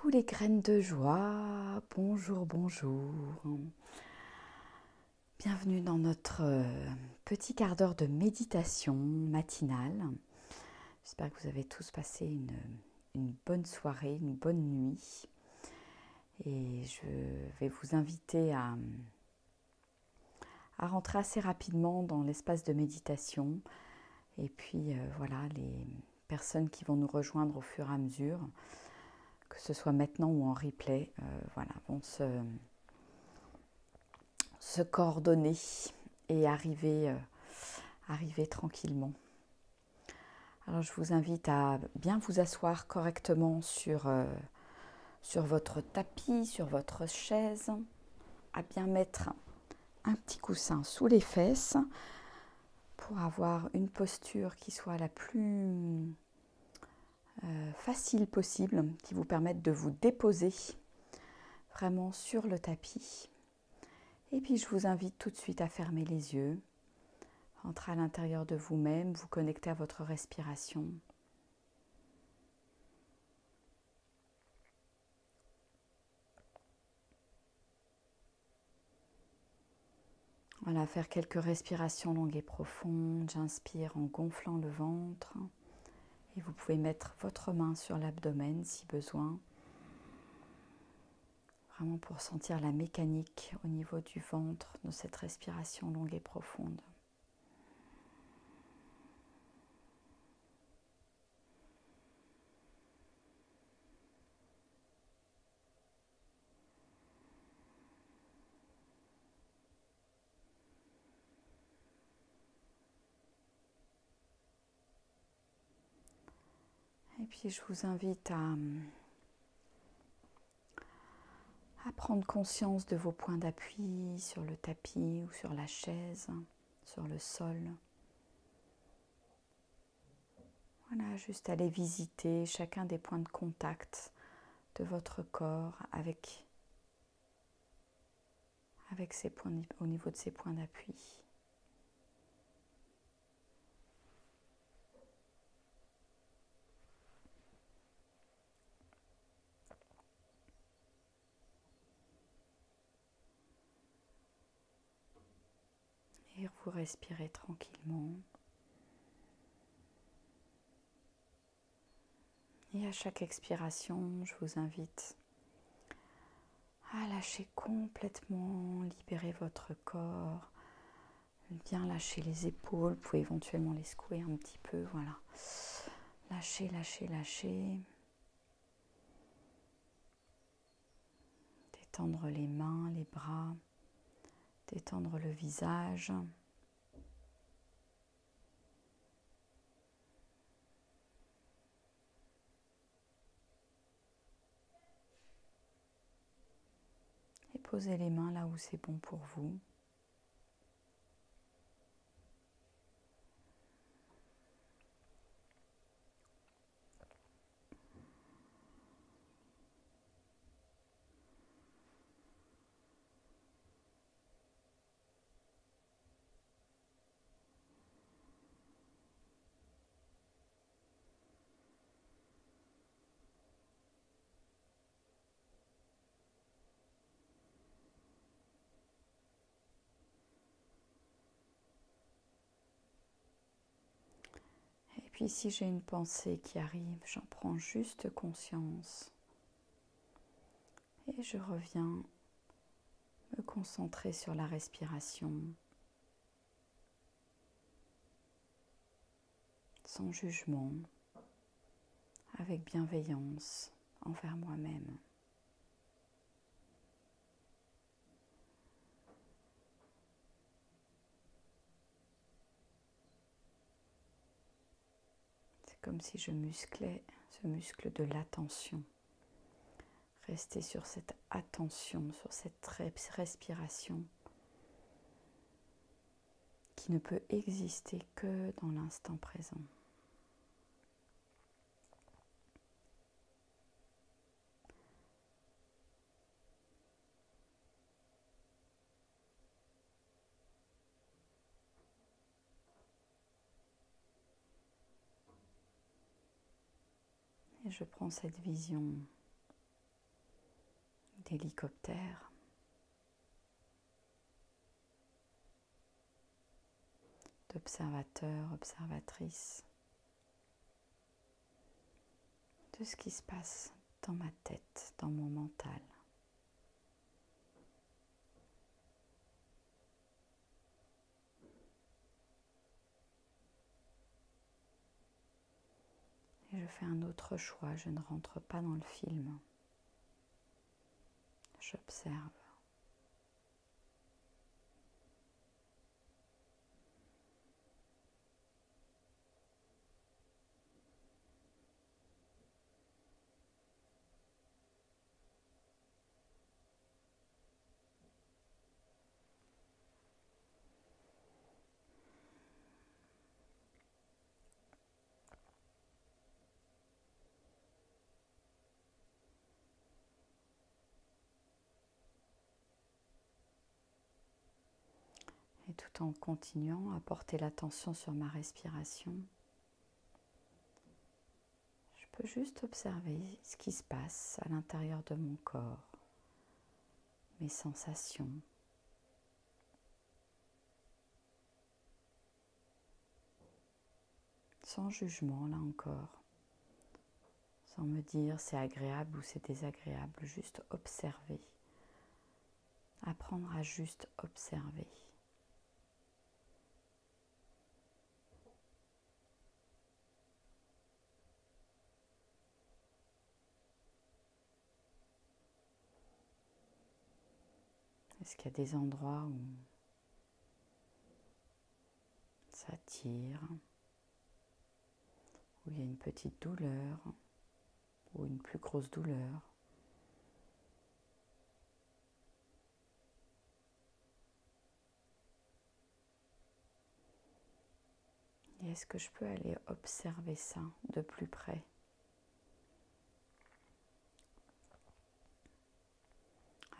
Coucou les graines de joie, bonjour, bonjour. Bienvenue dans notre petit quart d'heure de méditation matinale. J'espère que vous avez tous passé une bonne soirée, une bonne nuit. Et je vais vous inviter à rentrer assez rapidement dans l'espace de méditation. Et puis voilà, les personnes qui vont nous rejoindre au fur et à mesure, que ce soit maintenant ou en replay, vont se coordonner et arriver tranquillement. Alors je vous invite à bien vous asseoir correctement sur votre tapis, sur votre chaise, à bien mettre un petit coussin sous les fesses pour avoir une posture qui soit la plus facile possible, qui vous permette de vous déposer vraiment sur le tapis. Et puis je vous invite tout de suite à fermer les yeux, rentrer à l'intérieur de vous-même, vous connecter à votre respiration. Voilà, faire quelques respirations longues et profondes. J'inspire en gonflant le ventre. Et vous pouvez mettre votre main sur l'abdomen si besoin. Vraiment pour sentir la mécanique au niveau du ventre de cette respiration longue et profonde. Et puis je vous invite à prendre conscience de vos points d'appui sur le tapis ou sur la chaise, sur le sol. Voilà, juste aller visiter chacun des points de contact de votre corps avec ces points, au niveau de ces points d'appui. Et vous respirez tranquillement. Et à chaque expiration, je vous invite à lâcher complètement, libérer votre corps, bien lâcher les épaules, vous pouvez éventuellement les secouer un petit peu, voilà. Lâchez, lâchez, lâchez. Détendre les mains, les bras, détendre le visage. Et posez les mains là où c'est bon pour vous. Et puis si j'ai une pensée qui arrive, j'en prends juste conscience. Et je reviens me concentrer sur la respiration, sans jugement, avec bienveillance envers moi-même. C'est comme si je musclais ce muscle de l'attention. Rester sur cette attention, sur cette respiration qui ne peut exister que dans l'instant présent. Et je prends cette vision d'hélicoptères, d'observateurs, observatrices, de ce qui se passe dans ma tête, dans mon mental. Et je fais un autre choix, je ne rentre pas dans le film. J'observe. Et tout en continuant à porter l'attention sur ma respiration, je peux juste observer ce qui se passe à l'intérieur de mon corps, mes sensations. Sans jugement, là encore, sans me dire c'est agréable ou c'est désagréable, juste observer, apprendre à juste observer. Est-ce qu'il y a des endroits où ça tire, où il y a une petite douleur ou une plus grosse douleur? Et est-ce que je peux aller observer ça de plus près?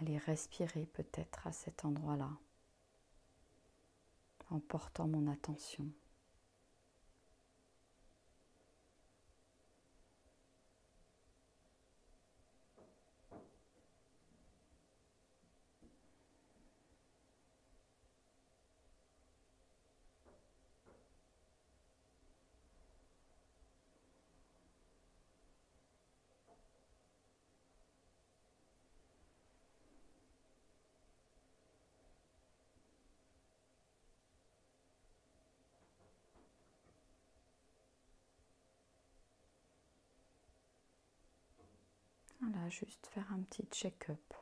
Aller respirer peut-être à cet endroit-là, en portant mon attention. Voilà, juste faire un petit check-up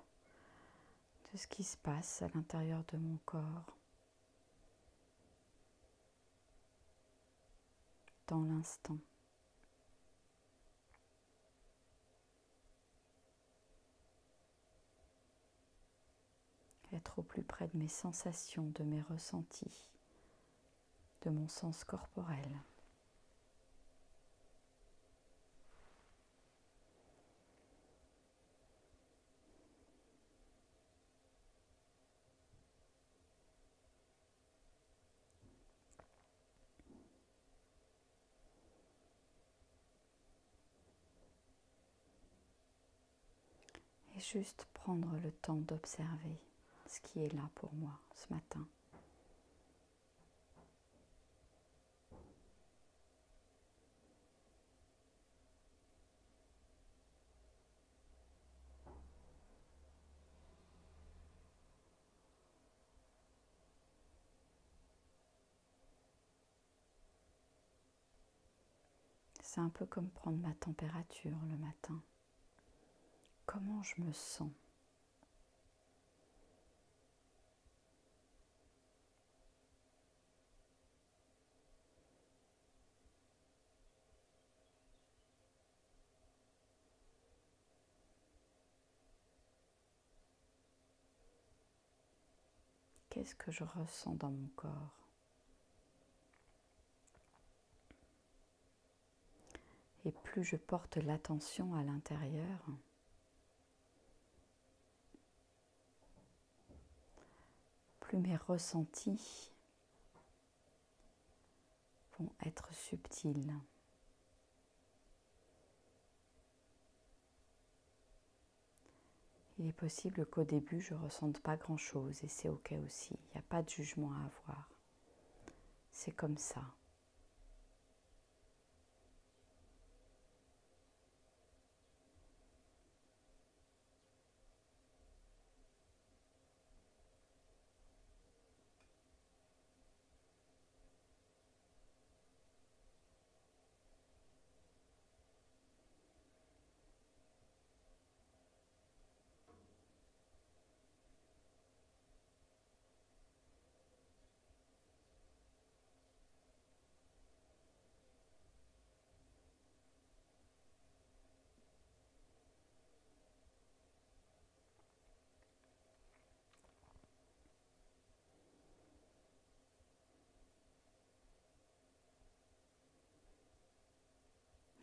de ce qui se passe à l'intérieur de mon corps, dans l'instant. Être au plus près de mes sensations, de mes ressentis, de mon sens corporel. Et juste prendre le temps d'observer ce qui est là pour moi ce matin. C'est un peu comme prendre ma température le matin. Comment je me sens? Qu'est-ce que je ressens dans mon corps? Et plus je porte l'attention à l'intérieur, plus mes ressentis vont être subtils. Il est possible qu'au début, je ne ressente pas grand-chose et c'est ok aussi. Il n'y a pas de jugement à avoir. C'est comme ça.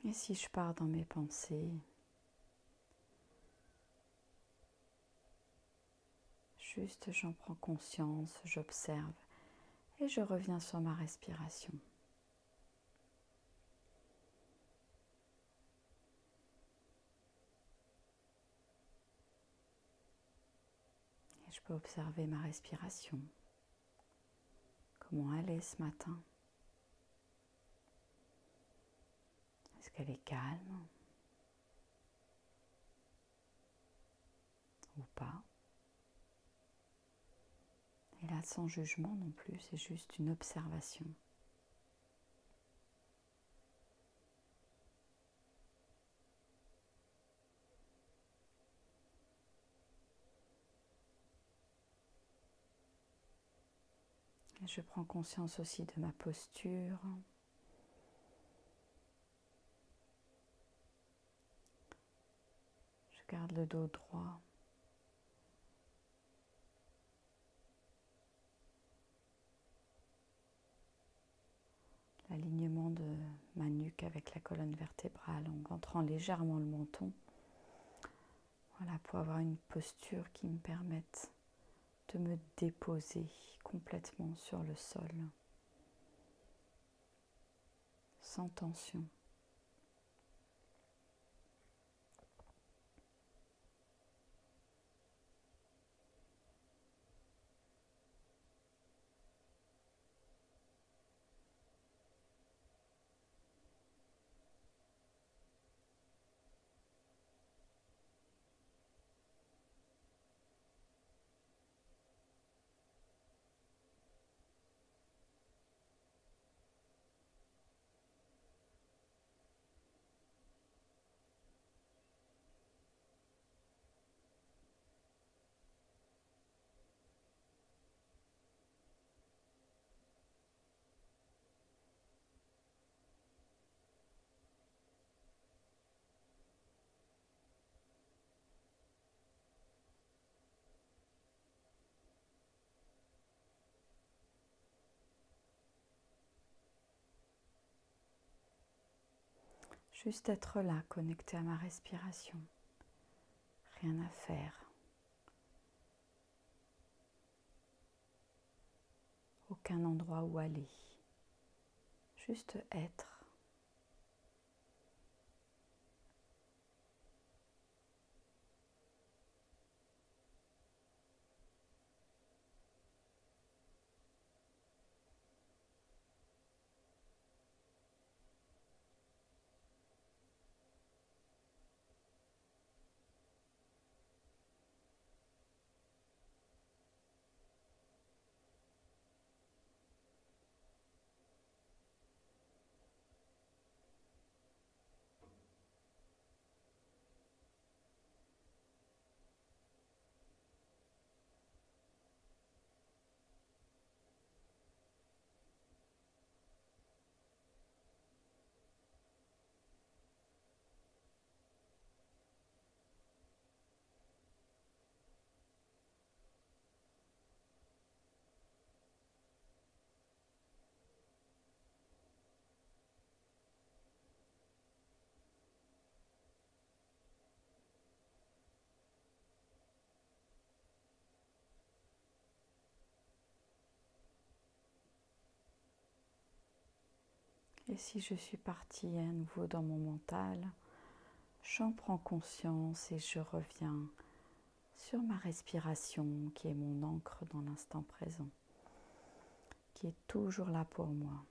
Et si je pars dans mes pensées, juste j'en prends conscience, j'observe et je reviens sur ma respiration. Et je peux observer ma respiration, comment elle est ce matin. Est-ce qu'elle est calme ou pas? Et là, sans jugement non plus, c'est juste une observation. Et je prends conscience aussi de ma posture. Je garde le dos droit. L'alignement de ma nuque avec la colonne vertébrale en rentrant légèrement le menton. Voilà, pour avoir une posture qui me permette de me déposer complètement sur le sol, sans tension. Juste être là, connecté à ma respiration. Rien à faire. Aucun endroit où aller. Juste être. Et si je suis partie à nouveau dans mon mental, j'en prends conscience et je reviens sur ma respiration qui est mon ancre dans l'instant présent, qui est toujours là pour moi.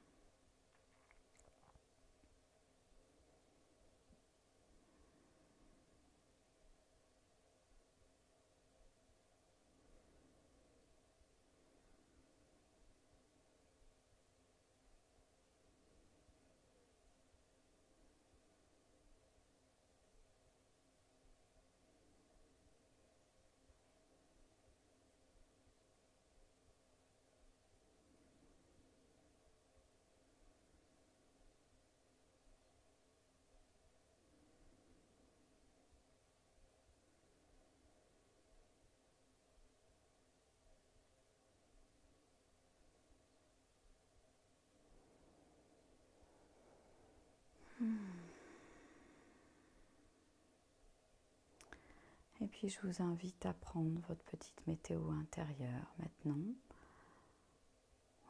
Et puis je vous invite à prendre votre petite météo intérieure maintenant.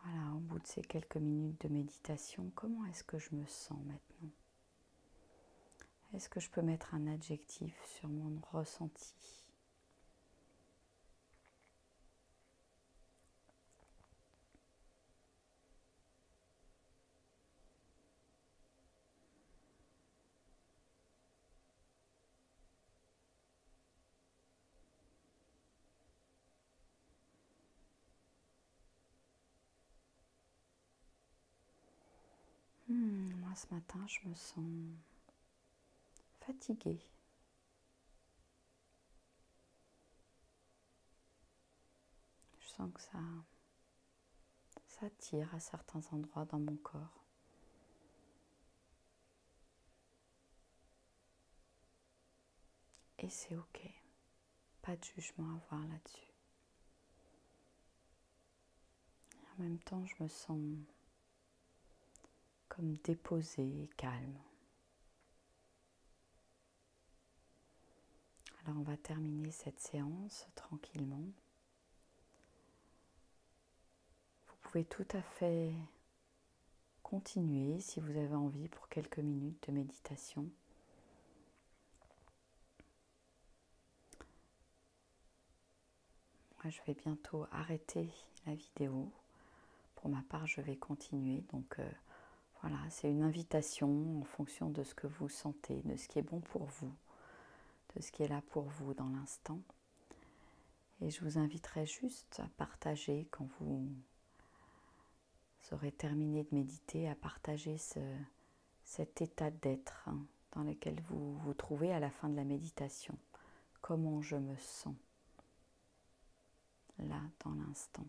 Voilà, au bout de ces quelques minutes de méditation, comment est-ce que je me sens maintenant? Est-ce que je peux mettre un adjectif sur mon ressenti? Moi ce matin, je me sens fatiguée. Je sens que ça tire à certains endroits dans mon corps. Et c'est ok. Pas de jugement à avoir là-dessus. En même temps, je me sens comme déposée et calme. Alors on va terminer cette séance tranquillement. Vous pouvez tout à fait continuer si vous avez envie pour quelques minutes de méditation. Moi, je vais bientôt arrêter la vidéo. Pour ma part, je vais continuer. Donc voilà, c'est une invitation en fonction de ce que vous sentez, de ce qui est bon pour vous, de ce qui est là pour vous dans l'instant. Et je vous inviterai juste à partager quand vous aurez terminé de méditer, à partager cet état d'être dans lequel vous vous trouvez à la fin de la méditation. Comment je me sens là dans l'instant.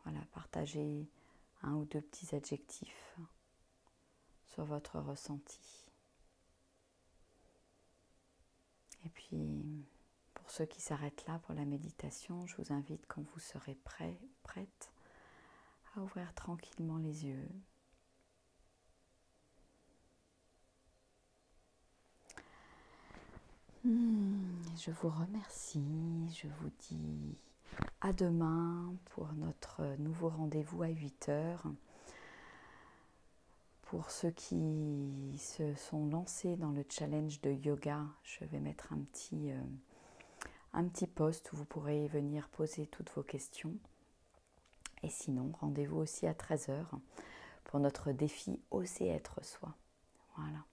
Voilà, partagez un ou deux petits adjectifs sur votre ressenti. Et puis, pour ceux qui s'arrêtent là pour la méditation, je vous invite quand vous serez prête, à ouvrir tranquillement les yeux. Je vous remercie, je vous dis à demain pour notre nouveau rendez-vous à 8h. Pour ceux qui se sont lancés dans le challenge de yoga, je vais mettre un petit post où vous pourrez venir poser toutes vos questions. Et sinon, rendez-vous aussi à 13h pour notre défi Oser être soi. Voilà.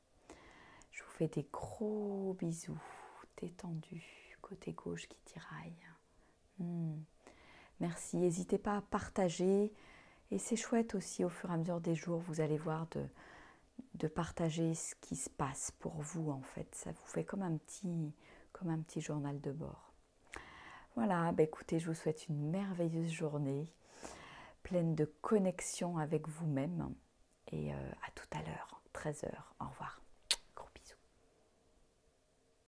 Je vous fais des gros bisous, détendus, côté gauche qui tiraille. Merci, n'hésitez pas à partager. Et c'est chouette aussi, au fur et à mesure des jours, vous allez voir de partager ce qui se passe pour vous, en fait. Ça vous fait comme un petit journal de bord. Voilà, écoutez, je vous souhaite une merveilleuse journée, pleine de connexion avec vous-même. Et à tout à l'heure, 13h. Au revoir.